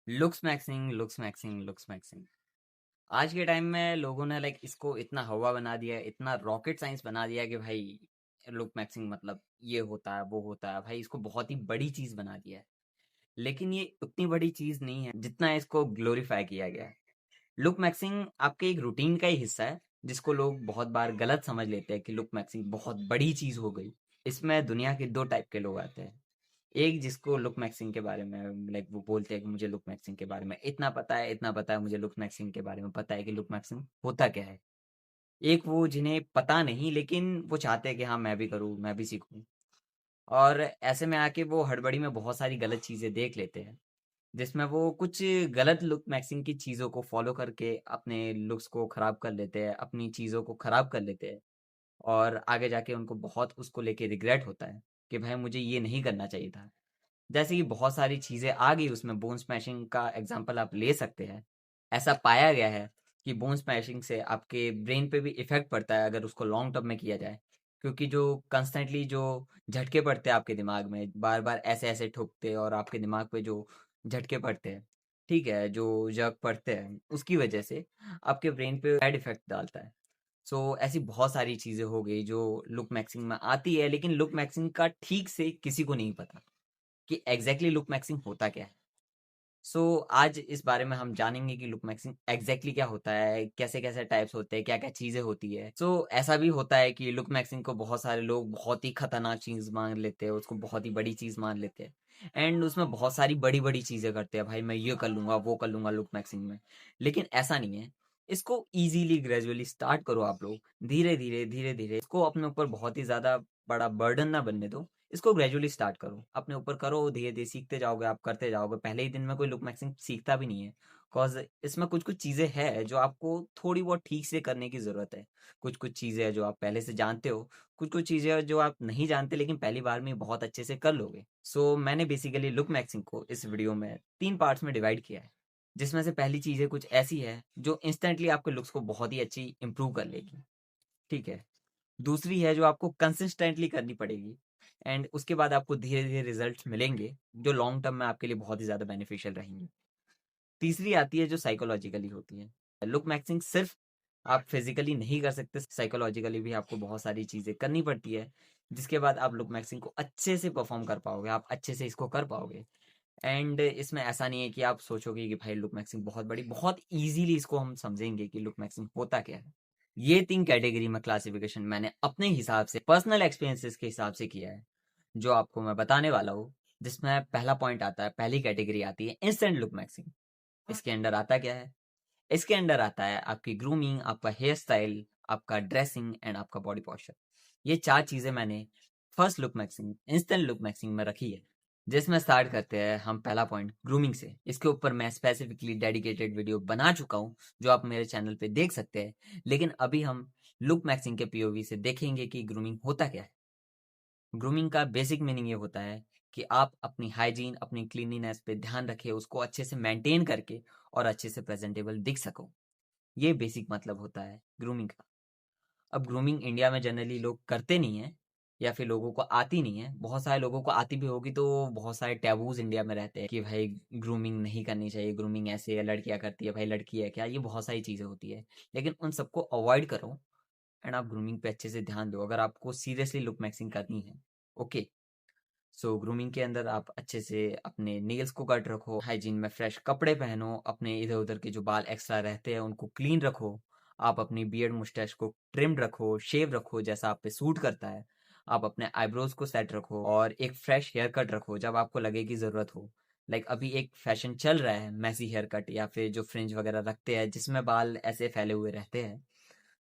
Looks maxing looks maxing looks maxing. आज के time में लोगों ने इसको इतना हवा बना दिया है, इतना रॉकेट साइंस बना दिया है कि भाई लुक मैक्सिंग मतलब ये होता है वो होता है, भाई इसको बहुत ही बड़ी चीज बना दिया है। लेकिन ये उतनी बड़ी चीज नहीं है जितना इसको ग्लोरीफाई किया गया है। लुक मैक्सिंग आपके एक रूटीन का ही हिस्सा है, जिसको लोग बहुत बार गलत समझ लेते हैं कि लुक मैक्सिंग बहुत बड़ी चीज हो गई। इसमें दुनिया के दो टाइप के लोग आते हैं। एक जिसको लुक मैक्सिंग के बारे में वो बोलते हैं कि मुझे लुक मैक्सिंग के बारे में इतना पता है, इतना पता है, मुझे लुक मैक्सिंग के बारे में पता है कि लुक मैक्सिंग होता क्या है। एक वो जिन्हें पता नहीं लेकिन वो चाहते हैं कि हाँ मैं भी करूँ, मैं भी सीखूं। और ऐसे में आके वो हड़बड़ी में बहुत सारी गलत चीजें देख लेते हैं, जिसमें वो कुछ गलत लुक मैक्सिंग की चीजों को फॉलो करके अपने लुक्स को खराब कर लेते हैं, अपनी चीजों को खराब कर लेते हैं। और आगे जाके उनको बहुत उसको लेके रिग्रेट होता है कि भाई मुझे ये नहीं करना चाहिए था। जैसे कि बहुत सारी चीजें आ गई उसमें, बोन स्मैशिंग का एग्जांपल आप ले सकते हैं। ऐसा पाया गया है कि बोन स्मैशिंग से आपके ब्रेन पे भी इफेक्ट पड़ता है अगर उसको लॉन्ग टर्म में किया जाए। क्योंकि जो कंस्टेंटली जो झटके पड़ते हैं आपके दिमाग में, बार बार ऐसे ऐसे ठोकते हैं और आपके दिमाग पे जो झटके पड़ते हैं, ठीक है, जो जर्क पड़ते हैं, उसकी वजह से आपके ब्रेन पे बैड इफेक्ट डालता है। सो ऐसी बहुत सारी चीजें हो गई जो लुक मैक्सिंग में आती है, लेकिन लुक मैक्सिंग का ठीक से किसी को नहीं पता कि एग्जैक्टली लुक मैक्सिंग होता क्या है। सो आज इस बारे में हम जानेंगे कि लुक मैक्सिंग एग्जैक्टली क्या होता है, कैसे कैसे टाइप्स होते हैं, क्या क्या चीजें होती है। सो ऐसा भी होता है कि लुक मैक्सिंग को बहुत सारे लोग बहुत ही खतरनाक चीज मान लेते हैं, उसको बहुत ही बड़ी चीज मान लेते हैं। एंड उसमें बहुत सारी बड़ी बड़ी चीजें करते हैं, भाई मैं ये कर लूंगा वो कर लूंगा लुक मैक्सिंग में। लेकिन ऐसा नहीं है। इसको इजीली ग्रेजुअली स्टार्ट करो आप लोग, धीरे धीरे इसको अपने ऊपर बहुत ही ज्यादा बड़ा बर्डन ना बनने दो। इसको ग्रेजुअली स्टार्ट करो, अपने ऊपर करो, धीरे धीरे सीखते जाओगे, आप करते जाओगे। पहले ही दिन में कोई लुक मैक्सिंग सीखता भी नहीं है। कॉज इसमें कुछ कुछ चीजें हैं जो आपको थोड़ी बहुत ठीक से करने की जरूरत है। कुछ कुछ चीजें हैं जो आप पहले से जानते हो, कुछ कुछ चीजें हैं जो आप नहीं जानते लेकिन पहली बार में बहुत अच्छे से कर लोगे। सो मैंने बेसिकली लुक मैक्सिंग को इस वीडियो में 3 पार्ट्स में डिवाइड किया है, जिसमें से पहली चीजें कुछ ऐसी है जो इंस्टेंटली आपके लुक्स को बहुत ही अच्छी इंप्रूव कर लेगी, ठीक है। दूसरी है जो आपको कंसिस्टेंटली करनी पड़ेगी, एंड उसके बाद आपको धीरे धीरे रिजल्ट्स मिलेंगे जो लॉन्ग टर्म में आपके लिए बहुत ही ज़्यादा बेनिफिशियल रहेंगी। तीसरी आती है जो साइकोलॉजिकली होती है। लुक मैक्सिंग सिर्फ आप फिजिकली नहीं कर सकते, साइकोलॉजिकली भी आपको बहुत सारी चीज़ें करनी पड़ती है, जिसके बाद आप लुक मैक्सिंग को अच्छे से परफॉर्म कर पाओगे, आप अच्छे से इसको कर पाओगे। एंड इसमें ऐसा नहीं है कि आप सोचोगे कि भाई लुक मैक्सिंग बहुत बड़ी, बहुत इजीली इसको हम समझेंगे कि लुक मैक्सिंग होता क्या है। ये 3 कैटेगरी में क्लासिफिकेशन मैंने अपने हिसाब से, पर्सनल एक्सपीरियंसेस के हिसाब से किया है, जो आपको मैं बताने वाला हूँ। जिसमें पहला पॉइंट आता है, पहली कैटेगरी आती है इंस्टेंट लुक मैक्सिंग। इसके अंडर आता क्या है? इसके अंडर आता है आपकी ग्रूमिंग, आपका हेयर स्टाइल, आपका ड्रेसिंग एंड आपका बॉडी पॉस्चर। ये 4 चीजें मैंने first look maxing, instant look maxing में रखी है। जिसमें स्टार्ट करते हैं हम पहला पॉइंट ग्रूमिंग से। इसके ऊपर मैं स्पेसिफिकली डेडिकेटेड वीडियो बना चुका हूँ, जो आप मेरे चैनल पे देख सकते हैं। लेकिन अभी हम लुक मैक्सिंग के पीओवी से देखेंगे कि ग्रूमिंग होता क्या है। ग्रूमिंग का बेसिक मीनिंग ये होता है कि आप अपनी हाइजीन, अपनी क्लीनलीनेस पे ध्यान रखें, उसको अच्छे से मेंटेन करके और अच्छे से प्रेजेंटेबल दिख सको। ये बेसिक मतलब होता है ग्रूमिंग का। अब ग्रूमिंग इंडिया में जनरली लोग करते नहीं है, या फिर लोगों को आती नहीं है। बहुत सारे लोगों को आती भी होगी तो बहुत सारे टैबूज इंडिया में रहते हैं कि भाई ग्रूमिंग नहीं करनी चाहिए, ग्रूमिंग ऐसे है, लड़कियां करती है, भाई लड़की है क्या, ये बहुत सारी चीजें होती है। लेकिन उन सबको अवॉइड करो एंड आप ग्रूमिंग पे अच्छे से ध्यान दो अगर आपको सीरियसली लुक मैक्सिंग करनी है। ओके। सो ग्रूमिंग के अंदर आप अच्छे से अपने नेल्स को कट रखो, हाइजीन में फ्रेश कपड़े पहनो, अपने इधर उधर के जो बाल एक्स्ट्रा रहते हैं उनको क्लीन रखो। आप अपनी बियर्ड मुस्टैच को ट्रिम्ड रखो, शेव रखो जैसा आप पे सूट करता है। आप अपने आईब्रोज को सेट रखो और एक फ्रेश हेयर कट रखो जब आपको लगे कि ज़रूरत हो। अभी एक फैशन चल रहा है मैसी हेयर कट, या फिर जो फ्रिंज वगैरह रखते हैं जिसमें बाल ऐसे फैले हुए रहते हैं,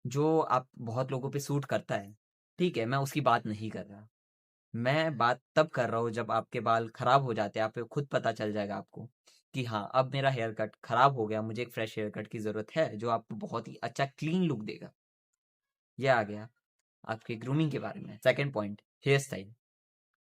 जो आप बहुत लोगों पे सूट करता है। ठीक है, मैं उसकी बात नहीं कर रहा। मैं बात तब कर रहा हूँ जब आपके बाल खराब हो जाते हैं, आप पे खुद पता चल जाएगा आपको कि हाँ अब मेरा हेयर कट खराब हो गया, मुझे एक फ्रेश हेयर कट की जरूरत है जो आपको बहुत ही अच्छा क्लीन लुक देगा। ये आ गया आपके ग्रूमिंग के बारे में। Second point, hair style.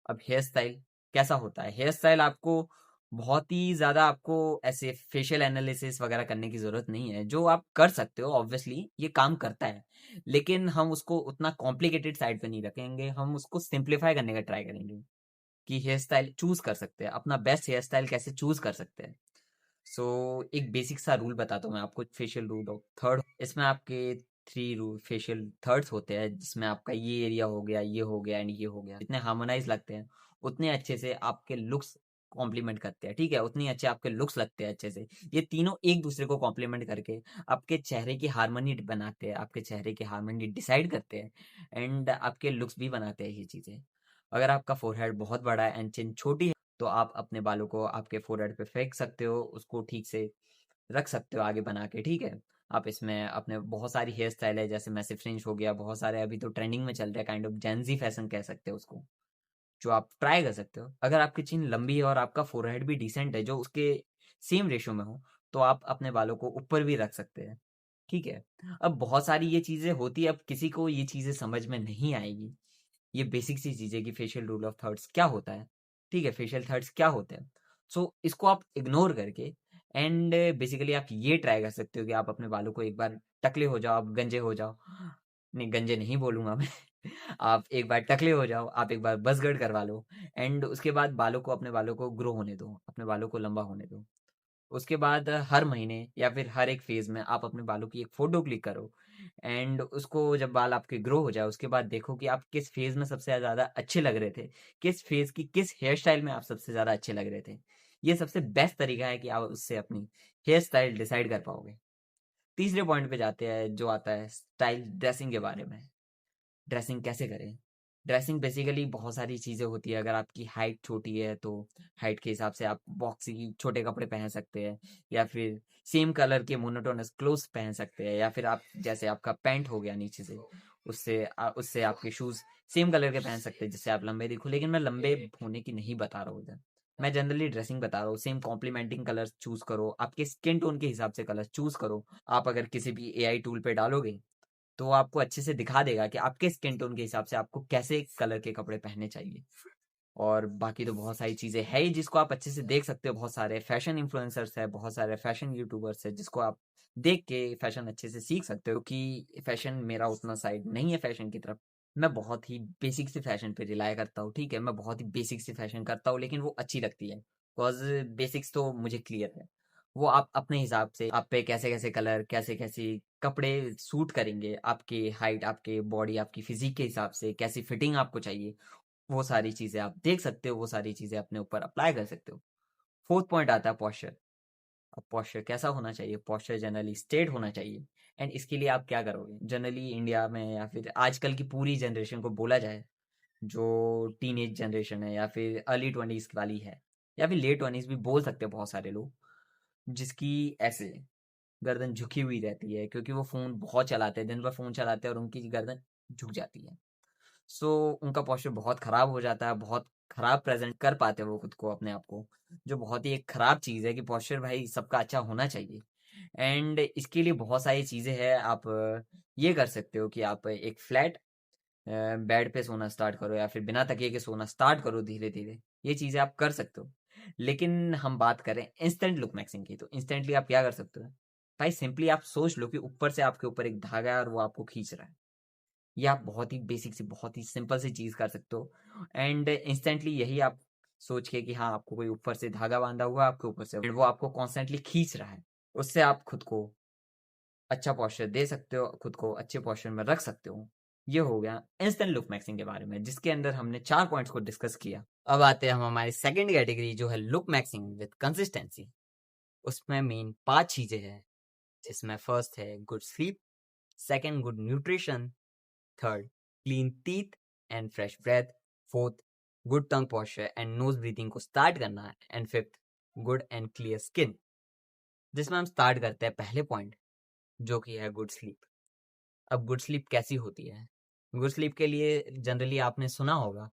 अब हेयर स्टाइल कैसा होता है? हेयर स्टाइल आपको बहुत ही ज्यादा, आपको ऐसे फेशियल एनालिसिस वगैरह करने की जरूरत नहीं है, जो आप कर सकते हो, ऑब्वियसली ये काम करता है। लेकिन हम उसको उतना कॉम्प्लिकेटेड साइड पे नहीं रखेंगे, हम उसको सिंप्लीफाई करने का ट्राई करेंगे कि हेयर स्टाइल चूज कर सकते हैं, अपना बेस्ट हेयर स्टाइल कैसे चूज कर सकते हैं। सो एक बेसिक सा रूल बताता हूँ मैं आपको, फेशियल रूल ऑफ थर्ड। इसमें आपके थ्री रूल फेशियल थर्ड्स होते हैं, जिसमें आपका ये एरिया हो गया, ये हो गया एंड ये हो गया। जितने हार्मोनाइज लगते हैं उतने अच्छे से आपके लुक्स कॉम्प्लीमेंट करते हैं, ठीक है, उतनी अच्छे आपके लुक्स लगते हैं अच्छे से। ये तीनों एक दूसरे को कॉम्प्लीमेंट करके आपके चेहरे की हार्मनी बनाते हैं, आपके चेहरे की हार्मनी डिसाइड करते हैं एंड आपके लुक्स भी बनाते हैं ये चीज़ें। अगर आपका फोरहेड बहुत बड़ा है एंड चिन छोटी है, तो आप अपने बालों को आपके फोरहेड पे फेंक सकते हो, उसको ठीक से रख सकते हो आगे बना के, ठीक है। आप इसमें अपने बहुत सारी हेयर स्टाइल है, जैसे मैसिव फ्रिंज हो गया, बहुत सारे अभी तो ट्रेंडिंग में चल रहा है, काइंड ऑफ जेंजी फैशन कह सकते हो उसको, जो आप ट्राई कर सकते हो। अगर आपकी चिन लंबी है और आपका फोरहेड भी डिसेंट है, जो उसके सेम रेशियो में हो, तो आप अपने बालों को ऊपर भी रख सकते हैं, ठीक है। अब बहुत सारी ये चीजें होती है, अब किसी को ये चीजें समझ में नहीं आएगी। ये बेसिक सी चीज़ है कि फेशियल रूल ऑफ थर्ड्स क्या होता है, ठीक है, फेशियल थर्ड्स क्या होते हैं। सो इसको आप इग्नोर करके एंड बेसिकली आप ये ट्राई कर सकते हो कि आप अपने बालों को एक बार टकले हो जाओ, आप गंजे हो जाओ, नहीं गंजे नहीं बोलूंगा मैं आप एक बार टकले हो जाओ, आप एक बार बस गड़ करवा लो एंड उसके बाद बालों को, अपने बालों को ग्रो होने दो, अपने बालों को लंबा होने दो। उसके बाद हर महीने या फिर हर एक फेज में आप अपने बालों की एक फोटो क्लिक करो एंड उसको, जब बाल आपके ग्रो हो जाए उसके बाद देखो कि आप किस फेज में सबसे ज्यादा अच्छे लग रहे थे, किस फेज की किस हेयर स्टाइल में आप सबसे ज्यादा अच्छे लग रहे थे। ये सबसे बेस्ट तरीका है कि आप उससे अपनी हेयर स्टाइल डिसाइड कर पाओगे। तीसरे पॉइंट पे जाते हैं, जो आता है स्टाइल ड्रेसिंग के बारे में। ड्रेसिंग कैसे करें? ड्रेसिंग बेसिकली बहुत सारी चीज़ें होती है। अगर आपकी हाइट छोटी है तो हाइट के हिसाब से आप बॉक्सी छोटे कपड़े पहन सकते हैं, या फिर सेम कलर के मोनोटोनस क्लोथ्स पहन सकते हैं, या फिर आप जैसे आपका पैंट हो गया नीचे से, उससे आपके शूज़ सेम कलर के पहन सकते हैं जिससे आप लंबे दिखो। लेकिन मैं लंबे होने की नहीं बता रहा हूँ इधर, मैं जनरली ड्रेसिंग बता रहा हूँ। सेम कॉम्प्लीमेंटिंग कलर्स चूज करो, आपके स्किन टोन के हिसाब से कलर चूज करो। आप अगर किसी भी एआई टूल पे डालोगे तो वो आपको अच्छे से दिखा देगा कि आपके स्किन टोन के हिसाब से आपको कैसे कलर के कपड़े पहनने चाहिए। और बाकी तो बहुत सारी चीज़ें है ही जिसको आप अच्छे से देख सकते हो। बहुत सारे फैशन इन्फ्लुएंसर्स है, बहुत सारे फैशन यूट्यूबर्स है, जिसको आप देख के फैशन अच्छे से सीख सकते हो। कि फैशन मेरा उतना साइड नहीं है फैशन की तरफ, मैं बहुत ही बेसिक से फैशन पे रिलाय करता हूँ, ठीक है। मैं बहुत ही बेसिक से फैशन करता हूँ, लेकिन वो अच्छी लगती है, बिकॉज बेसिक्स तो मुझे क्लियर है। वो आप अपने हिसाब से, आप पे कैसे कैसे कलर, कैसे कैसे कपड़े सूट करेंगे, आपके हाइट, आपके बॉडी, आपकी फिजिक के हिसाब से कैसी फिटिंग आपको चाहिए, वो सारी चीज़ें आप देख सकते हो, वो सारी चीज़ें अपने ऊपर अप्लाई कर सकते हो। फोर्थ पॉइंट आता है पॉस्चर। अब पॉस्चर कैसा होना चाहिए? पॉस्चर जनरली स्ट्रेट होना चाहिए। एंड इसके लिए आप क्या करोगे? जनरली इंडिया में या फिर आजकल की पूरी जनरेशन को बोला जाए, जो टीनेज जनरेशन है या फिर अर्ली ट्वेंटीज वाली है, या फिर लेट ट्वेंटीज भी बोल सकते हैं बहुत सारे लोग, जिसकी ऐसे गर्दन झुकी हुई रहती है, क्योंकि वो फ़ोन बहुत चलाते हैं, दिन भर फ़ोन चलाते हैं और उनकी गर्दन झुक जाती है। सो उनका पोस्चर बहुत ख़राब हो जाता है, बहुत ख़राब प्रेज़ेंट कर पाते हैं वो खुद को, अपने आप को, जो बहुत ही एक ख़राब चीज़ है कि पोस्चर भाई सबका अच्छा होना चाहिए। एंड इसके लिए बहुत सारी चीज़ें हैं। आप ये कर सकते हो कि आप एक फ्लैट बेड पे सोना स्टार्ट करो, या फिर बिना तकिए के सोना स्टार्ट करो धीरे-धीरे। ये चीज़ें आप कर सकते हो। लेकिन हम बात करें इंस्टेंट लुक मैक्सिंग की, तो इंस्टेंटली आप क्या कर सकते हो? भाई सिंपली आप सोच लो कि ऊपर से आपके ऊपर एक धागा है और वो आपको खींच रहा है। ये आप बहुत ही बेसिक सी, बहुत ही सिंपल सी चीज़ कर सकते हो एंड इंस्टेंटली यही आप सोच के कि हाँ, आपको कोई ऊपर से धागा बाँधा हुआ है आपके ऊपर से, वो आपको कॉन्स्टेंटली खींच रहा है। उससे आप खुद को अच्छा पोस्चर दे सकते हो, खुद को अच्छे पोस्चर में रख सकते हो। ये हो गया इंस्टेंट लुक मैक्सिंग के बारे में, जिसके अंदर हमने 4 पॉइंट्स को डिस्कस किया। अब आते हैं हम हमारी सेकंड कैटेगरी, जो है लुक मैक्सिंग विद कंसिस्टेंसी। उसमें मेन 5 चीज़ें हैं, जिसमें फर्स्ट है good sleep, second good nutrition, third clean teeth and fresh breath, fourth good tongue posture and nose breathing को स्टार्ट करना है, and fifth good and clear skin. जिसमें हम स्टार्ट करते हैं पहले पॉइंट, जो कि है गुड स्लीप। अब गुड स्लीप कैसी होती है? गुड स्लीप के लिए जनरली आपने सुना होगा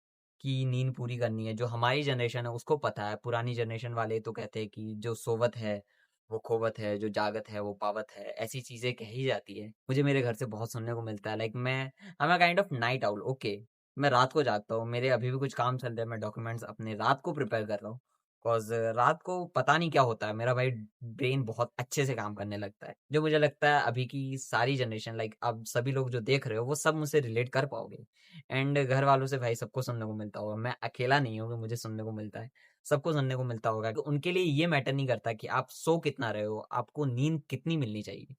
कि नींद पूरी करनी है। जो हमारी जनरेशन है उसको पता है, पुरानी जनरेशन वाले तो कहते हैं कि जो सोवत है वो खोवत है, जो जागत है वो पावत है, ऐसी चीजें कही जाती है। मुझे मेरे घर से बहुत सुनने को मिलता है। लाइक मैं I am kind of night owl, okay. मैं रात को जागता हूँ, मेरे अभी भी कुछ काम चल रहे हैं, मैं डॉक्यूमेंट्स अपने रात को प्रिपेयर कर रहा हूँ। बिकॉज रात को पता नहीं क्या होता है, मेरा भाई ब्रेन बहुत अच्छे से काम करने लगता है। जो मुझे लगता है अभी की सारी जनरेशन, लाइक अब सभी लोग जो देख रहे हो, वो सब मुझसे रिलेट कर पाओगे। एंड घर वालों से भाई सबको सुनने को मिलता होगा, मैं अकेला नहीं हूँ कि मुझे सुनने को मिलता है। सबको सुनने को मिलता होगा कि उनके लिए ये मैटर नहीं करता कि आप सो कितना रहे हो, आपको नींद कितनी मिलनी चाहिए।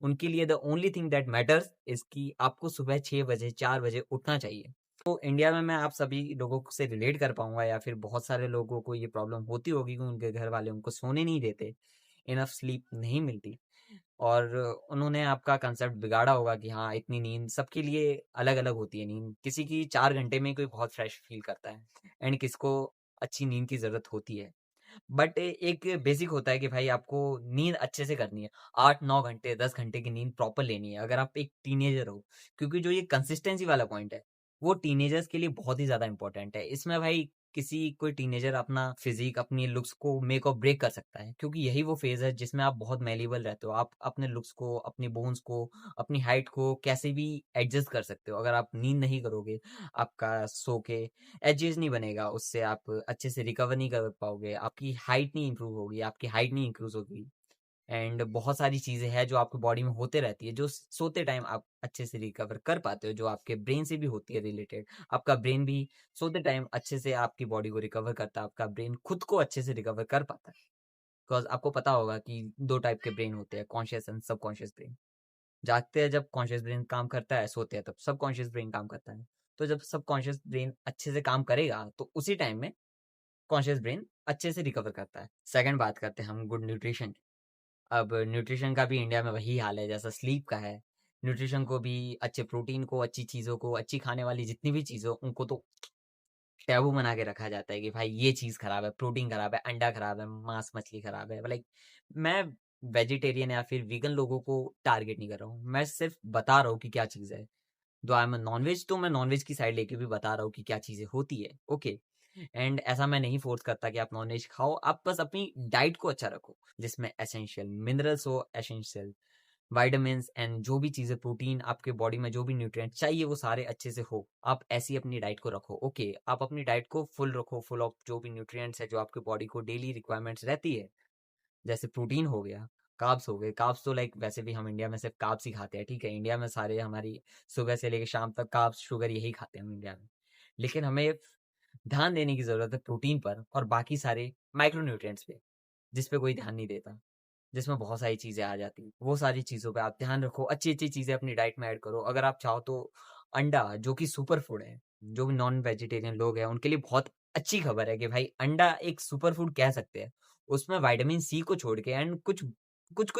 उनके लिए the only thing that matters is कि आपको सुबह 6 बजे, 4 बजे उठना चाहिए। तो इंडिया में मैं आप सभी लोगों से रिलेट कर पाऊँगा, या फिर बहुत सारे लोगों को ये प्रॉब्लम होती होगी कि उनके घर वाले उनको सोने नहीं देते, इनफ स्लीप नहीं मिलती, और उन्होंने आपका कंसेप्ट बिगाड़ा होगा कि हाँ, इतनी नींद सबके लिए अलग-अलग होती है नींद। किसी की 4 घंटे में कोई बहुत फ्रेश फील करता है, एंड किसको अच्छी नींद की ज़रूरत होती है। बट एक बेसिक होता है कि भाई आपको नींद अच्छे से करनी है। 8-9 घंटे, 10 घंटे की नींद प्रॉपर लेनी है, अगर आप एक टीनेजर हो। क्योंकि जो ये कंसिस्टेंसी वाला पॉइंट है, वो टीनेजर्स के लिए बहुत ही ज़्यादा इंपॉर्टेंट है। इसमें भाई किसी कोई टीनेजर अपना फिज़िक, अपनी लुक्स को मेक और ब्रेक कर सकता है, क्योंकि यही वो फ़ेज़ है जिसमें आप बहुत मैलिएबल रहते हो। आप अपने लुक्स को, अपनी बोन्स को, अपनी हाइट को कैसे भी एडजस्ट कर सकते हो। अगर आप नींद नहीं करोगे, आपका सो के एजेस नहीं बनेगा, उससे आप अच्छे से रिकवर नहीं कर पाओगे, आपकी हाइट नहीं इंप्रूव होगी, आपकी हाइट नहीं इंक्रीज होगी, एंड बहुत सारी चीज़ें हैं जो आपकी बॉडी में होते रहती है, जो सोते टाइम आप अच्छे से रिकवर कर पाते हो, जो आपके ब्रेन से भी होती है रिलेटेड। आपका ब्रेन भी सोते टाइम अच्छे से आपकी बॉडी को रिकवर करता है, आपका ब्रेन खुद को अच्छे से रिकवर कर पाता है। बिकॉज आपको पता होगा कि 2 टाइप के ब्रेन होते हैं, कॉन्शियस एंड सबकॉन्शियस ब्रेन। जागते हैं जब कॉन्शियस ब्रेन काम करता है, सोते हैं तब सबकॉन्शियस ब्रेन काम करता है। तो जब सबकॉन्शियस ब्रेन अच्छे से काम करेगा, तो उसी टाइम में कॉन्शियस ब्रेन अच्छे से रिकवर करता है। सेकंड बात करते हैं हम गुड न्यूट्रिशन की। अब न्यूट्रिशन का भी इंडिया में वही हाल है जैसा स्लीप का है। न्यूट्रिशन को भी, अच्छे प्रोटीन को, अच्छी चीज़ों को, अच्छी खाने वाली जितनी भी चीज़ हो, उनको तो टैबू बना के रखा जाता है कि भाई ये चीज़ खराब है, प्रोटीन खराब है, अंडा खराब है, मांस मछली खराब है। लाइक मैं वेजिटेरियन या फिर वीगन लोगों को टारगेट नहीं कर रहा हूँ, मैं सिर्फ बता रहा हूँ कि क्या चीज़ है। दो आई एम नॉनवेज, तो मैं नॉनवेज की साइड लेके भी बता रहा हूँ कि क्या चीज़ें होती है, ओके। एंड ऐसा मैं नहीं फोर्स करता कि आप नॉनवेज खाओ, आप बस अपनी डाइट को अच्छा रखो, जिसमें एसेंशियल मिनरल्स हो, एसेंशियल विटामिन्स एंड जो भी चीज़ें, प्रोटीन, आपके बॉडी में जो भी न्यूट्रिएंट चाहिए वो सारे अच्छे से हो। आप ऐसी अपनी डाइट को रखो, ओके। आप अपनी डाइट को फुल रखो, फुल ऑफ जो भी न्यूट्रिएंट्स है जो आपके बॉडी को डेली रिक्वायरमेंट्स रहती है। जैसे प्रोटीन हो गया, कार्ब्स हो गए। कार्ब्स तो लाइक वैसे भी हम इंडिया में सिर्फ कार्ब्स ही खाते हैं, ठीक है। इंडिया में सारे हमारी सुबह से लेकर शाम तक कार्ब्स, शुगर यही खाते हैं हम इंडिया में। लेकिन हमें ध्यान देने की ज़रूरत है प्रोटीन पर और बाकी सारे माइक्रोन्यूट्रिएंट्स पे, जिस पे कोई ध्यान नहीं देता, जिसमें बहुत सारी चीज़ें आ जाती हैं। वो सारी चीज़ों पे आप ध्यान रखो, अच्छी-अच्छी चीज़ें अपनी डाइट में ऐड करो। अगर आप चाहो तो अंडा, जो कि सुपर फूड है, जो भी नॉन वेजिटेरियन लोग हैं उनके लिए बहुत अच्छी खबर है कि भाई अंडा एक सुपर फूड कह सकते हैं। उसमें विटामिन सी को छोड़ के एंड कुछ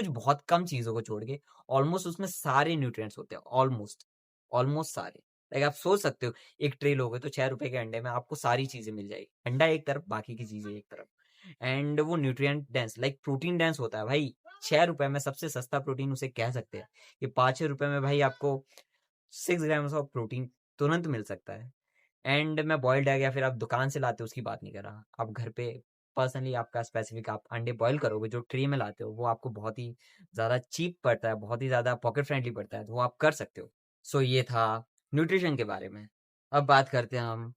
बहुत कम चीज़ों को छोड़ के ऑलमोस्ट उसमें सारे न्यूट्रिएंट्स होते हैं, ऑलमोस्ट, ऑलमोस्ट सारे। लाइक आप सोच सकते हो, एक ट्रे लोगे तो ₹6 के अंडे में आपको सारी चीज़ें मिल जाएगी। अंडा एक तरफ, बाकी की चीज़ें एक तरफ। एंड वो nutrient dense, like protein dense होता है भाई। ₹6 में सबसे सस्ता प्रोटीन उसे कह सकते हैं। ये ₹5-6 में भाई आपको 6 ग्राम्स ऑफ प्रोटीन तुरंत मिल सकता है। एंड मैं बॉइल्ड एग या फिर आप दुकान से लाते हो उसकी बात नहीं कर रहा। आप घर पे पर्सनली आपका स्पेसिफिक आप अंडे बॉयल करोगे, जो ट्रे में लाते हो वो आपको बहुत ही ज़्यादा चीप पड़ता है, बहुत ही ज़्यादा पॉकेट फ्रेंडली पड़ता है, तो वो आप कर सकते हो। सो ये था न्यूट्रिशन के बारे में। अब बात करते हैं हम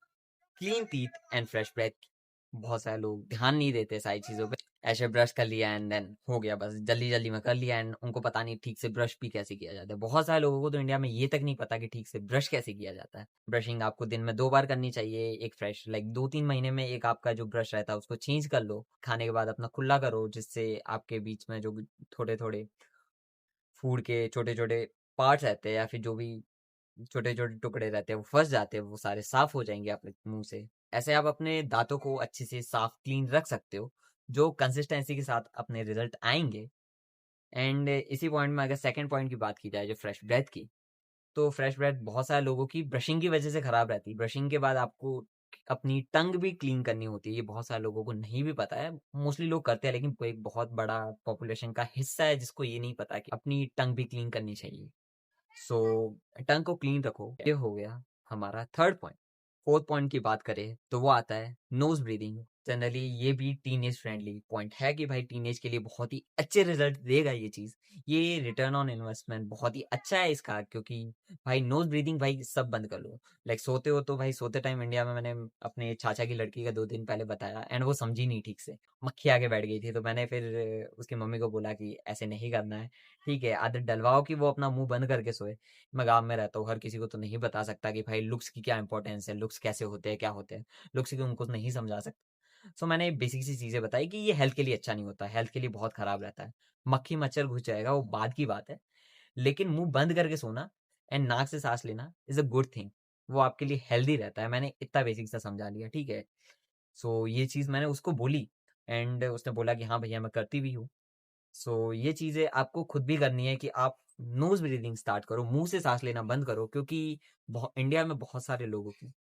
clean teeth and fresh breath की। बहुत सारे लोग ध्यान नहीं देते सारी चीज़ों पे। ऐसे ब्रश कर लिया एंड देन हो गया, बस जल्दी जल्दी में कर लिया, एंड उनको पता नहीं ठीक से ब्रश भी कैसे किया जाता है। बहुत सारे लोगों को तो इंडिया में ये तक नहीं पता कि ठीक से ब्रश कैसे किया जाता है। ब्रशिंग आपको दिन में 2 बार करनी चाहिए। एक फ्रेश, लाइक 2-3 महीने में एक आपका जो ब्रश रहता है उसको चेंज कर लो। खाने के बाद अपना कुल्ला करो, जिससे आपके बीच में जो भी थोड़े थोड़े फूड के छोटे छोटे पार्ट्स रहते हैं, या फिर जो भी छोटे छोटे टुकड़े रहते हैं वो फंस जाते हैं, वो सारे साफ हो जाएंगे आपके मुंह से। ऐसे आप अपने दांतों को अच्छे से साफ क्लीन रख सकते हो, जो कंसिस्टेंसी के साथ अपने रिजल्ट आएंगे। एंड इसी पॉइंट में अगर सेकंड पॉइंट की बात की जाए, जो फ्रेश ब्रेथ की, तो फ्रेश ब्रेथ बहुत सारे लोगों की ब्रशिंग की वजह से खराब रहती है। ब्रशिंग के बाद आपको अपनी टंग भी क्लीन करनी होती है। ये बहुत सारे लोगों को नहीं भी पता है। मोस्टली लोग करते हैं, लेकिन कोई एक बहुत बड़ा पॉपुलेशन का हिस्सा है जिसको ये नहीं पता कि अपनी टंग भी क्लीन करनी चाहिए। सो टंग को क्लीन रखो, ये हो गया हमारा थर्ड पॉइंट। फोर्थ पॉइंट की बात करें तो वो आता है नोज ब्रीदिंग। जनरली ये भी टीनेज फ्रेंडली पॉइंट है कि भाई टीनेज के लिए बहुत ही अच्छे रिजल्ट देगा ये चीज़। ये रिटर्न ऑन इन्वेस्टमेंट बहुत ही अच्छा है इसका, क्योंकि भाई नोज ब्रीदिंग भाई सब बंद कर लो। लाइक सोते हो तो भाई सोते टाइम इंडिया में मैंने अपने चाचा की लड़की का 2 दिन पहले बताया, एंड वो समझी नहीं ठीक से, मक्खी आके बैठ गई थी। तो मैंने फिर उसकी मम्मी को बोला कि ऐसे नहीं करना है, ठीक है, आदत डलवाओ कि वो अपना मुंह बंद करके सोए। मैं गाँव में रहता हूँ, हर किसी को तो नहीं बता सकता कि भाई लुक्स की क्या इंपॉर्टेंस है, लुक्स कैसे होते हैं, क्या होते हैं। लुक्स की उनको नहीं समझा सकता। सो मैंने बेसिक सी चीज़ें बताई कि ये हेल्थ के लिए अच्छा नहीं होता, हेल्थ के लिए बहुत खराब रहता है। मक्खी मच्छर घुस जाएगा वो बाद की बात है, लेकिन मुँह बंद करके सोना एंड नाक से साँस लेना इज़ अ गुड थिंग। वो आपके लिए हेल्दी रहता है। मैंने इतना बेसिक सा समझा लिया, ठीक है? सो ये चीज़ मैंने उसको बोली एंड उसने बोला कि हाँ भैया मैं करती भी हूँ। सो ये चीज़ें आपको खुद भी करनी है कि आप नोज़ ब्रीथिंग स्टार्ट करो, मुँह से साँस लेना बंद करो, क्योंकि इंडिया में बहुत सारे लोगों की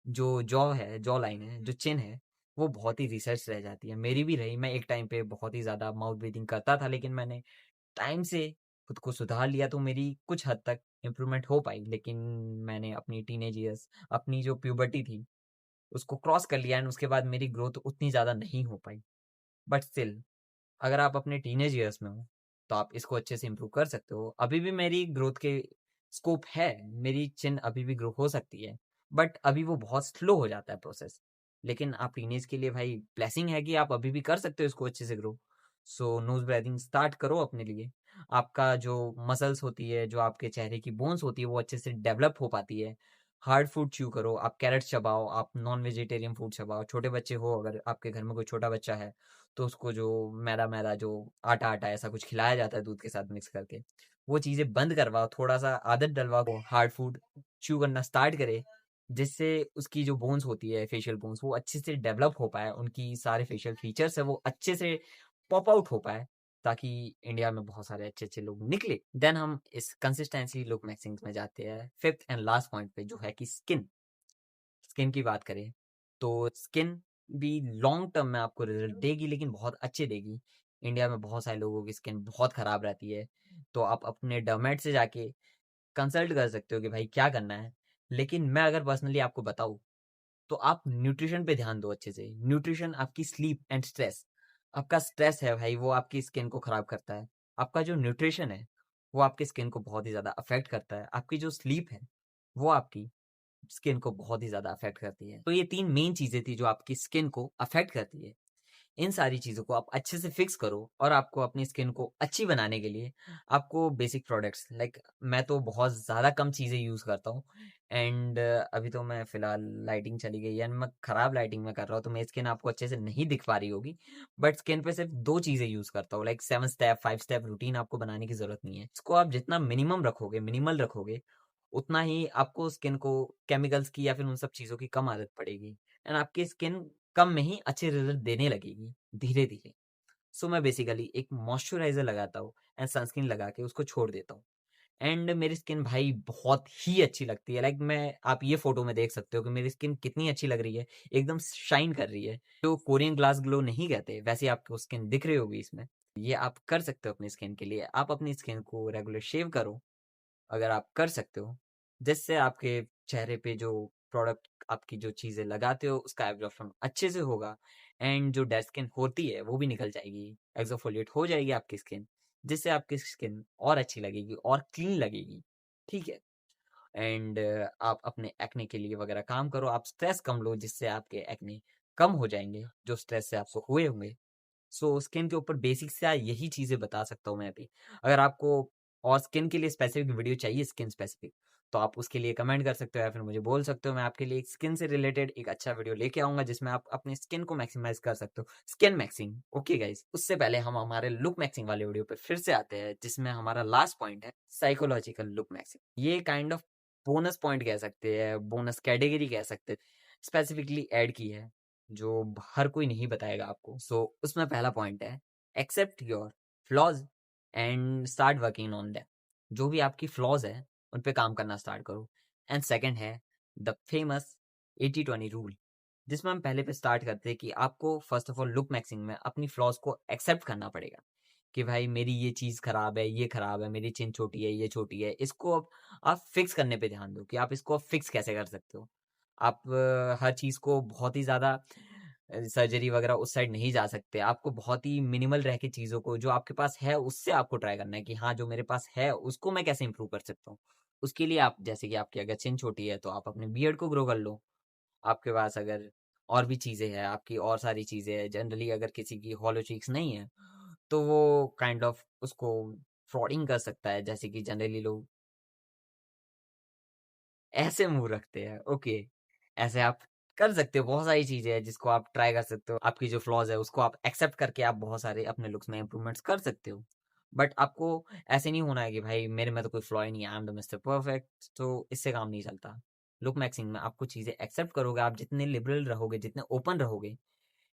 जो जॉ है, जॉ लाइन है, जो चिन है, वो बहुत ही रिसर्च रह जाती है। मेरी भी रही, मैं एक टाइम पे बहुत ही ज़्यादा माउथ ब्रीथिंग करता था, लेकिन मैंने टाइम से खुद को सुधार लिया तो मेरी कुछ हद तक इम्प्रूवमेंट हो पाई। लेकिन मैंने अपनी टीनेज ईयर्स, अपनी जो प्यूबर्टी थी, उसको क्रॉस कर लिया एंड उसके बाद मेरी ग्रोथ उतनी ज़्यादा नहीं हो पाई। बट स्टिल अगर आप अपने टीनेज ईयर्स में हो तो आप इसको अच्छे से इम्प्रूव कर सकते हो। अभी भी मेरी ग्रोथ के स्कोप है, मेरी चिन अभी भी ग्रो हो सकती है, बट अभी वो बहुत स्लो हो जाता है प्रोसेस। लेकिन आप टीनेज के लिए भाई ब्लेसिंग है कि आप अभी भी कर सकते हो इसको अच्छे से ग्रो। सो नोज ब्रीथिंग स्टार्ट करो अपने लिए। आपका जो मसल्स होती है, जो आपके चेहरे की बोन्स होती है, वो अच्छे से डेवलप हो पाती है। हार्ड फूड च्यू करो, आप कैरेट्स चबाओ, आप नॉन वेजिटेरियन फूड चबाओ। छोटे बच्चे हो, अगर आपके घर में कोई छोटा बच्चा है तो उसको जो मैदा मैदा जो आटा आटा ऐसा कुछ खिलाया जाता है दूध के साथ मिक्स करके, वो चीज़ें बंद करवाओ, थोड़ा सा आदत डलवाओ को हार्ड फूड च्यू करना स्टार्ट करे, जिससे उसकी जो बोन्स होती है, फेशियल बोन्स, वो अच्छे से डेवलप हो पाए, उनकी सारे फेशियल फीचर्स है वो अच्छे से पॉप आउट हो पाए, ताकि इंडिया में बहुत सारे अच्छे अच्छे लोग निकले। देन हम इस कंसिस्टेंसी लुक मैक्सिंग में जाते हैं फिफ्थ एंड लास्ट पॉइंट पे, जो है कि स्किन। स्किन की बात करें तो स्किन भी लॉन्ग टर्म में आपको रिजल्ट देगी, लेकिन बहुत अच्छे देगी। इंडिया में बहुत सारे लोगों की स्किन बहुत खराब रहती है, तो आप अपने डर्मेट से जाके कंसल्ट कर सकते हो कि भाई क्या करना है। लेकिन मैं अगर पर्सनली आपको बताऊं तो आप न्यूट्रिशन पे ध्यान दो अच्छे से। न्यूट्रिशन, आपकी स्लीप एंड स्ट्रेस। आपका स्ट्रेस है भाई, वो आपकी स्किन को खराब करता है। आपका जो न्यूट्रिशन है वो आपकी स्किन को बहुत ही ज्यादा अफेक्ट करता है। आपकी जो स्लीप है वो आपकी स्किन को बहुत ही ज़्यादा अफेक्ट करती है। तो ये 3 मेन चीज़ें थी जो आपकी स्किन को अफेक्ट करती है। इन सारी चीज़ों को आप अच्छे से फिक्स करो, और आपको अपनी स्किन को अच्छी बनाने के लिए आपको बेसिक प्रोडक्ट्स लाइक, मैं तो बहुत ज़्यादा कम चीज़ें यूज़ करता हूँ एंड अभी तो मैं फ़िलहाल लाइटिंग चली गई है एंड मैं ख़राब लाइटिंग में कर रहा हूँ, तो मेरी स्किन आपको अच्छे से नहीं दिख पा रही होगी। बट स्किन पे सिर्फ 2 चीज़ें यूज़ करता हूँ, लाइक 7 स्टेप 5 स्टेप रूटीन आपको बनाने की ज़रूरत नहीं है। इसको आप जितना मिनिमम रखोगे, मिनिमल रखोगे, उतना ही आपको स्किन को केमिकल्स की या फिर उन सब चीज़ों की कम आदत पड़ेगी एंड आपकी स्किन कम में ही अच्छे रिजल्ट देने लगेगी धीरे-धीरे। सो मैं बेसिकली एक मॉइस्चराइज़र लगाता हूँ एंड सनस्क्रीन लगा के उसको छोड़ देता हूँ एंड मेरी स्किन भाई बहुत ही अच्छी लगती है। लाइक मैं, आप ये फ़ोटो में देख सकते हो कि मेरी स्किन कितनी अच्छी लग रही है, एकदम शाइन कर रही है। जो कोरियन ग्लास ग्लो नहीं कहते, वैसे आपको स्किन दिख रही होगी इसमें। ये आप कर सकते हो अपनी स्किन के लिए। आप अपनी स्किन को रेगुलर शेव करो, अगर आप कर सकते हो, जिससे आपके चेहरे पे जो प्रोडक्ट, आपकी जो चीज़ें लगाते हो, उसका एब्जॉर्प्शन अच्छे से होगा एंड जो डेड स्किन होती है वो भी निकल जाएगी, एक्सफोलिएट हो जाएगी आपकी स्किन, जिससे आपकी स्किन और अच्छी लगेगी और क्लीन लगेगी, ठीक है? एंड आप अपने एक्ने के लिए वगैरह काम करो, आप स्ट्रेस कम लो, जिससे आपके एक्ने कम हो जाएंगे जो स्ट्रेस से आपको हुए होंगे। सो स्किन के ऊपर बेसिक से यही चीज़ें बता सकता हूँ मैं अभी। अगर आपको और स्किन के लिए स्पेसिफिक वीडियो चाहिए, स्किन स्पेसिफिक, तो आप उसके लिए कमेंट कर सकते हो या फिर मुझे बोल सकते हो। मैं आपके लिए एक स्किन से रिलेटेड एक अच्छा वीडियो लेके आऊँगा, जिसमें आप अपनी स्किन को मैक्सिमाइज़ कर सकते हो। Skin maxing, okay guys? उससे पहले हम हमारे लुक मैक्सिंग वाले वीडियो पे फिर से आते हैं, जिसमें हमारा लास्ट पॉइंट है साइकोलॉजिकल लुक मैक्सिंग। ये काइंड ऑफ बोनस पॉइंट कह सकते हैं, बोनस कैटेगरी कह सकते हैं, स्पेसिफिकली ऐड की है, जो हर कोई नहीं बताएगा आपको। सो उसमें पहला पॉइंट है, accept your flaws and start working on them. जो भी आपकी फ्लॉज है उन पे काम करना स्टार्ट करो। एंड सेकंड है द फेमस 80-20 रूल, जिसमें हम पहले पे स्टार्ट करते हैं कि आपको first of all look maxing में अपनी फ्लॉज को एक्सेप्ट करना पड़ेगा कि भाई मेरी ये चीज़ खराब है, ये खराब है, मेरी चिन छोटी है, ये छोटी है। इसको अब आप फिक्स करने पे ध्यान दो कि आप इसको अब फिक्स कैसे कर सकते हो। आप हर चीज़ को बहुत ही ज़्यादा सर्जरी वगैरह उस साइड नहीं जा सकते। आपको बहुत ही मिनिमल रह के चीज़ों को, जो आपके पास है उससे आपको ट्राई करना है कि हाँ, जो मेरे पास है उसको मैं कैसे इम्प्रूव कर सकता हूँ। उसके लिए आप, जैसे कि आपकी अगर चिन छोटी है तो आप अपने बियर्ड को ग्रो कर लो। आपके पास अगर और भी चीज़ें हैं, आपकी और सारी चीज़ें हैं, जनरली अगर किसी की हॉलो चीक्स नहीं है तो वो काइंड ऑफ उसको फ्रॉडिंग कर सकता है, जैसे कि जनरली लोग ऐसे मुंह रखते हैं, ओके, ऐसे आप कर सकते हो, बहुत सारी चीजें हैं जिसको आप ट्राई कर सकते हो। आपकी जो फ्लॉज है उसको आप एक्सेप्ट करके आप बहुत सारे अपने लुक्स में इंप्रूवमेंट्स कर सकते हो। बट आपको ऐसे नहीं होना है कि भाई मेरे में तो कोई फ्लॉ ही नहीं है, I am the mister perfect, तो इससे काम नहीं चलता। लुक मैक्सिंग में आपको चीजें एक्सेप्ट करोगे, आप जितने लिबरल रहोगे, जितने ओपन रहोगे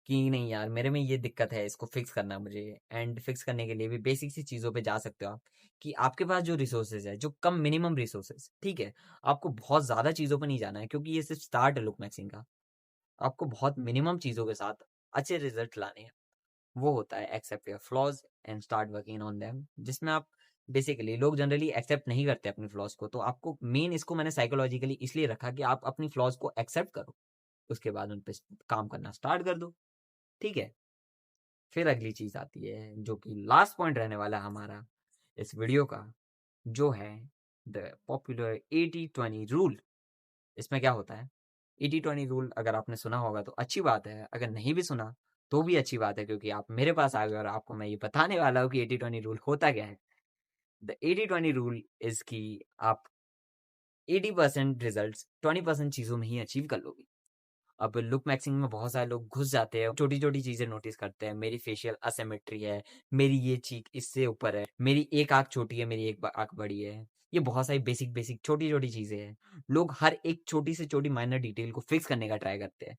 कि नहीं यार मेरे में ये दिक्कत है, इसको फिक्स करना है मुझे, एंड फिक्स करने के लिए भी बेसिक सी चीज़ों पे जा सकते हो आप। कि आपके पास जो रिसोर्सेज है, जो कम मिनिमम रिसोर्सेज, ठीक है, आपको बहुत ज़्यादा चीज़ों पे नहीं जाना है क्योंकि ये सिर्फ स्टार्ट है लुक मैक्सिंग का। आपको बहुत मिनिमम चीज़ों के साथ अच्छे रिजल्ट लाने हैं। वो होता है accept your flaws and start working on them, जिसमें आप बेसिकली, लोग जनरली एक्सेप्ट नहीं करते अपनी फ्लॉज को, तो आपको मेन इसको मैंने साइकोलॉजिकली इसलिए रखा कि आप अपनी फ्लॉज को एक्सेप्ट करो, उसके बाद उन पे काम करना स्टार्ट कर दो, ठीक है। फिर अगली चीज आती है जो कि लास्ट पॉइंट रहने वाला है हमारा इस वीडियो का, जो है द पॉपुलर 80-20 रूल। इसमें क्या होता है, 80-20 रूल अगर आपने सुना होगा तो अच्छी बात है, अगर नहीं भी सुना तो भी अच्छी बात है, क्योंकि आप मेरे पास आ गए और आपको मैं ये बताने वाला हूँ कि 80-20 रूल होता क्या है। द 80-20 रूल इज कि आप 80% रिजल्ट 20% चीजों में ही अचीव कर लोगे। अब लुक मैक्सिंग में बहुत सारे लोग घुस जाते हैं, छोटी छोटी चीजें नोटिस करते हैं, मेरी फेशियल असिमेट्री है, मेरी ये चीक इससे ऊपर है, मेरी एक आंख छोटी है, मेरी एक आंख बड़ी है। ये बहुत सारी बेसिक बेसिक छोटी छोटी चीजें हैं। लोग हर एक छोटी से छोटी माइनर डिटेल को फिक्स करने का ट्राई करते हैं,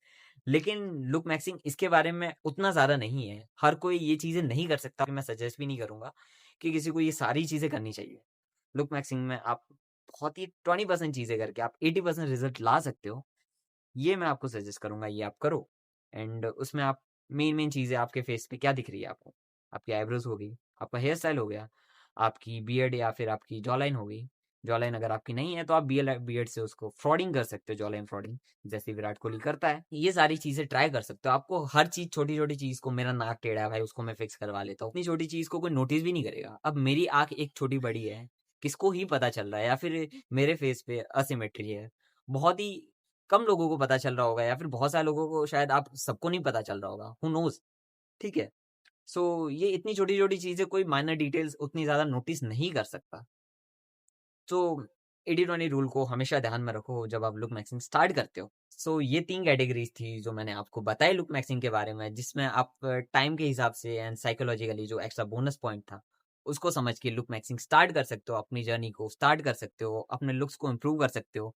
लेकिन लुक मैक्सिंग इसके बारे में उतना ज्यादा नहीं है। हर कोई ये चीजें नहीं कर सकता, मैं सजेस्ट भी नहीं करूंगा कि किसी को ये सारी चीजें करनी चाहिए। लुक मैक्सिंग में आप बहुत ही 20% चीजें करके आप 80% रिजल्ट ला सकते हो। ये मैं आपको सजेस्ट करूंगा, ये आप करो। एंड उसमें आप मेन मेन चीज़ें, आपके फेस पे क्या दिख रही है आपको, आपकी आईब्रोज हो गई, आपका हेयर स्टाइल हो गया, आपकी बियर्ड या फिर आपकी जॉ लाइन हो गई। जॉ लाइन अगर आपकी नहीं है तो आप बियर्ड से उसको फ्रॉडिंग कर सकते हो, जॉ लाइन फ्रॉडिंग, जैसे विराट कोहली करता है। ये सारी चीजें ट्राई कर सकते हो। आपको हर चीज, छोटी छोटी चीज को, मेरा नाक टेढ़ा है भाई उसको मैं फिक्स करवा लेता हूँ, इतनी छोटी चीज को कोई नोटिस भी नहीं करेगा। अब मेरी आंख एक छोटी बड़ी है, किसको ही पता चल रहा है, या फिर मेरे फेस पे असिमेट्री है, बहुत ही कम लोगों को पता चल रहा होगा, या फिर बहुत सारे लोगों को, शायद आप सबको नहीं पता चल रहा होगा, हु नोज, ठीक है। सो ये इतनी छोटी छोटी चीजें कोई माइनर डिटेल्स उतनी ज्यादा नोटिस नहीं कर सकता। तो 80-20 रूल को हमेशा ध्यान में रखो जब आप लुक मैक्सिंग स्टार्ट करते हो। सो ये 3 कैटेगरीज थी जो मैंने आपको बताई लुक मैक्सिंग के बारे में, जिसमें आप टाइम के हिसाब से एंड साइकोलॉजिकली जो एक्स्ट्रा बोनस पॉइंट था उसको समझ के लुक मैक्सिंग स्टार्ट कर सकते हो, अपनी जर्नी को स्टार्ट कर सकते हो, अपने लुक्स को इम्प्रूव कर सकते हो,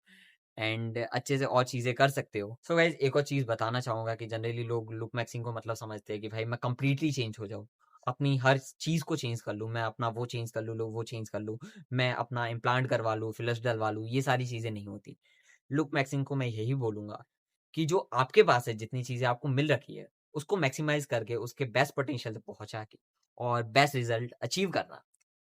एंड अच्छे से और चीजें कर सकते हो। सो गाइज, एक और चीज बताना चाहूंगा कि जनरली लोग लुक मैक्सिंग को मतलब समझते हैं कि भाई मैं कंप्लीटली चेंज हो जाऊं, अपनी हर चीज को चेंज कर लूं, मैं अपना वो चेंज कर लूं, वो चेंज कर लूं, मैं अपना इम्प्लांट करवा लूं, फिलर्स डलवा लूं। ये सारी चीजें नहीं होती। लुक मैक्सिंग को मैं यही बोलूंगा कि जो आपके पास है, जितनी चीजें आपको मिल रखी है, उसको मैक्सिमाइज करके उसके बेस्ट पोटेंशियल तक पहुंचा के और बेस्ट रिजल्ट अचीव करना,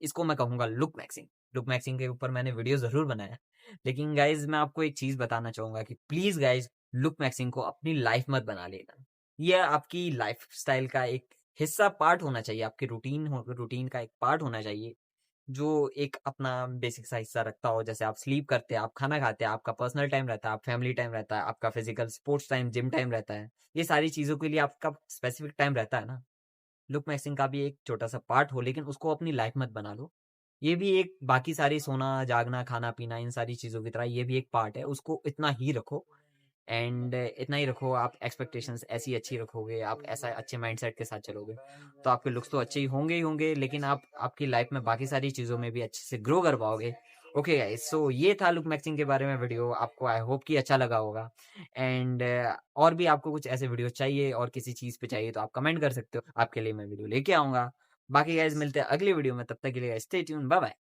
इसको मैं कहूंगा लुक मैक्सिंग। लुक मैक्सिंग के ऊपर मैंने वीडियो जरूर बनाया है, लेकिन गाइज मैं आपको एक चीज बताना चाहूंगा कि प्लीज गाइज, लुक मैक्सिंग को अपनी लाइफ मत बना लेना। यह आपकी लाइफ स्टाइल का एक हिस्सा, पार्ट होना चाहिए, आपके रूटीन का एक पार्ट होना चाहिए, जो एक अपना बेसिक सा हिस्सा रखता हो। जैसे आप स्लीप करते हैं, आप खाना खाते हैं, आपका पर्सनल टाइम रहता है, आप फैमिली टाइम रहता है, आपका physical sports time, gym time रहता है, ये सारी चीजों के लिए आपका स्पेसिफिक टाइम रहता है ना। लुक मैक्सिंग का भी एक छोटा सा पार्ट हो, लेकिन उसको अपनी लाइफ मत बना लो। ये भी एक, बाकी सारी सोना जागना खाना पीना इन सारी चीज़ों की तरह ये भी एक पार्ट है, उसको इतना ही रखो। एंड इतना ही रखो, आप एक्सपेक्टेशंस ऐसी अच्छी रखोगे, आप ऐसा अच्छे माइंडसेट के साथ चलोगे, तो आपके लुक्स तो अच्छे ही होंगे, लेकिन आप आपकी लाइफ में बाकी सारी चीज़ों में भी अच्छे से ग्रो कर पाओगे। ओके गाइस, सो ये था लुक मैक्सिंग के बारे में वीडियो, आपको आई होप कि अच्छा लगा होगा। एंड और भी आपको कुछ ऐसे वीडियो चाहिए और किसी चीज़ पे चाहिए तो आप कमेंट कर सकते हो, आपके लिए मैं वीडियो लेके आऊँगा। बाकी गाइस मिलते हैं अगली वीडियो में, तब तक के लिए स्टे ट्यून, बाय बाय।